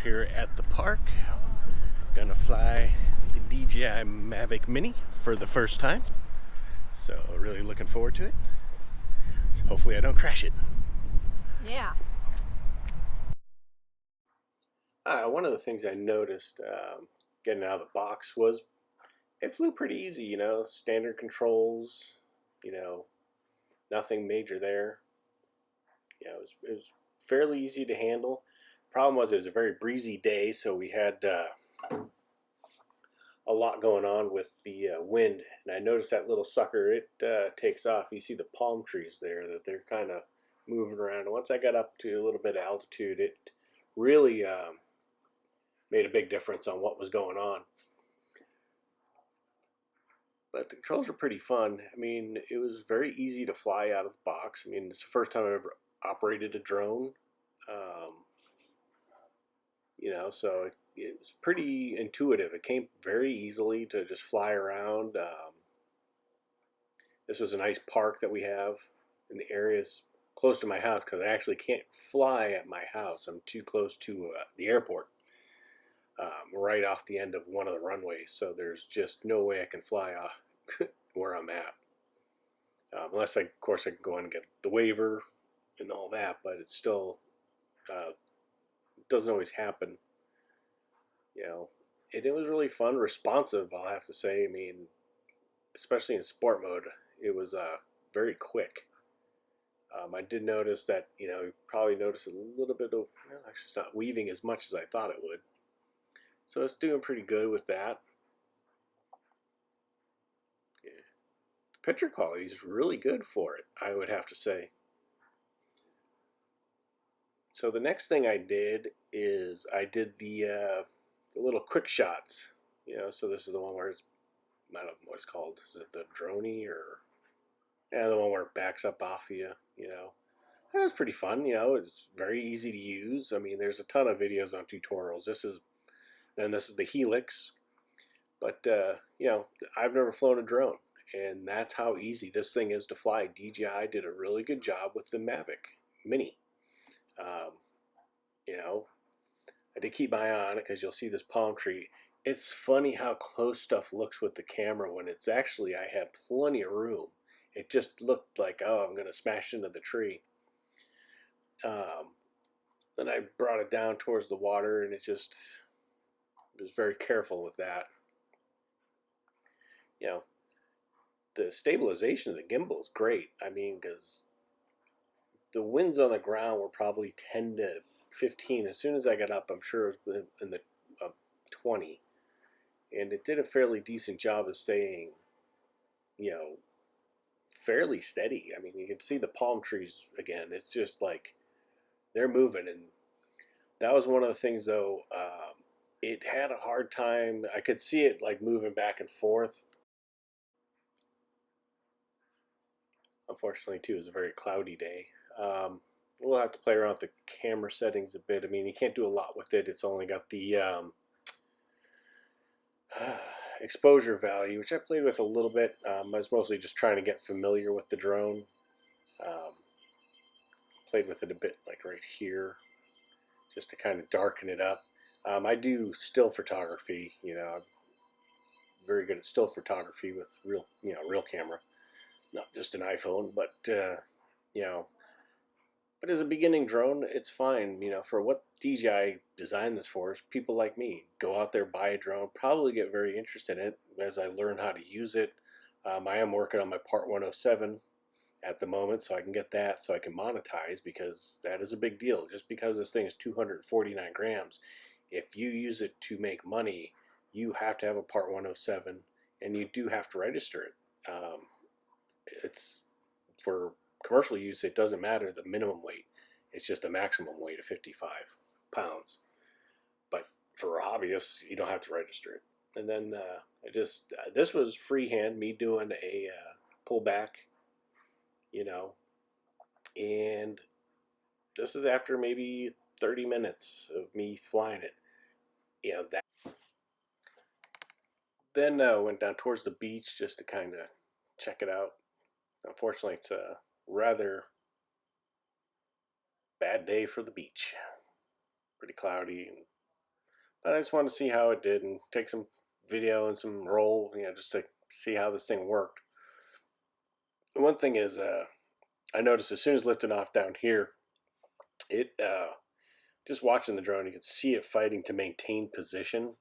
here at the park. Gonna fly the DJI Mavic Mini for the first time. So really looking forward to it. So hopefully I don't crash it. Yeah. One of the things I noticed getting out of the box was it flew pretty easy, standard controls, nothing major there. It was fairly easy to handle. Problem was it was a very breezy day, so we had a lot going on with the wind, and I noticed that little sucker, it takes off. You see the palm trees there, that they're kind of moving around. And once I got up to a little bit of altitude, it really made a big difference on what was going on. But the controls were pretty fun. I mean, it was very easy to fly out of the box. I mean, it's the first time I've ever operated a drone. So it was pretty intuitive. It came very easily to just fly around. This was a nice park that we have in the areas close to my house, because I actually can't fly at my house. I'm too close to the airport, right off the end of one of the runways. So there's just no way I can fly off where I'm at. Unless, of course, I can go in and get the waiver and all that, but it's still doesn't always happen. And it was really fun, responsive, I'll have to say. I mean, especially in sport mode, it was very quick. I did notice that, you probably noticed a little bit of, well, actually it's not weaving as much as I thought it would. So it's doing pretty good with that. Yeah. The picture quality is really good for it, I would have to say. So the next thing I did is I did the little quick shots. So this is the one where it's, I don't know what it's called. Is it the droney, or the one where it backs up off of you? That was pretty fun. It's very easy to use. I mean, there's a ton of videos on tutorials. This is the Helix, but I've never flown a drone, and that's how easy this thing is to fly. DJI did a really good job with the Mavic Mini. I did keep my eye on it, because you'll see this palm tree. It's funny how close stuff looks with the camera when it's actually, I have plenty of room. It just looked like, oh, I'm going to smash into the tree. Then I brought it down towards the water, and it was very careful with that. The stabilization of the gimbal is great. I mean, because the winds on the ground were probably 10 to 15. As soon as I got up, I'm sure it was in the 20. And it did a fairly decent job of staying, fairly steady. I mean, you can see the palm trees again. It's just like they're moving. And that was one of the things, though. It had a hard time. I could see it like moving back and forth. Unfortunately, too, it was a very cloudy day. We'll have to play around with the camera settings a bit. I mean, you can't do a lot with it. It's only got the exposure value, which I played with a little bit. I was mostly just trying to get familiar with the drone. Played with it a bit, like right here, just to kind of darken it up. I do still photography. I'm very good at still photography with real camera, not just an iPhone. But but as a beginning drone, it's fine. For what DJI designed this for is people like me. Go out there, buy a drone, probably get very interested in it as I learn how to use it. I am working on my Part 107 at the moment, so I can get that, so I can monetize, because that is a big deal. Just because this thing is 249 grams, if you use it to make money, you have to have a Part 107, and you do have to register it. It's for commercial use, it doesn't matter the minimum weight. It's just a maximum weight of 55 pounds. But for a hobbyist, you don't have to register it. And then this was freehand, me doing a pullback, and this is after maybe 30 minutes of me flying it. That. Then went down towards the beach just to kind of check it out. Unfortunately, it's a rather bad day for the beach. Pretty cloudy and But I just wanted to see how it did and take some video and some roll, just to see how this thing worked. One thing is, I noticed as soon as lifting off down here, it just watching the drone, you can see it fighting to maintain position,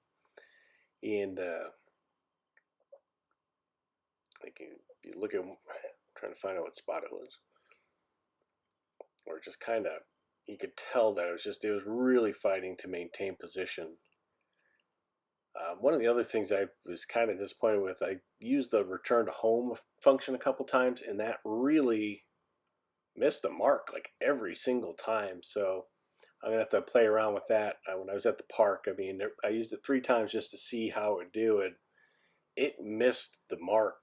and like you look at, trying to find out what spot it was, or just kind of, you could tell that it was really fighting to maintain position. One of the other things I was kind of disappointed with, I used the return to home function a couple times, and that really missed the mark like every single time. So I'm gonna have to play around with that. When I was at the park, I mean, I used it 3 times just to see how it would do, and it missed the mark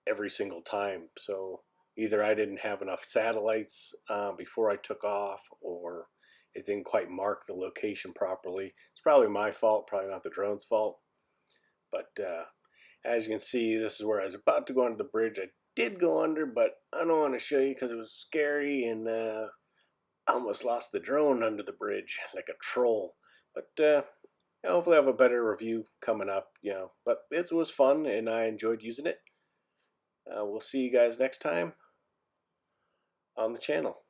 every single time. So either I didn't have enough satellites before I took off, or it didn't quite mark the location properly. It's probably my fault, probably not the drone's fault. But as you can see, this is where I was about to go under the bridge. I did go under, but I don't want to show you because it was scary, and I almost lost the drone under the bridge like a troll. But hopefully I have a better review coming up, But it was fun, and I enjoyed using it. We'll see you guys next time on the channel.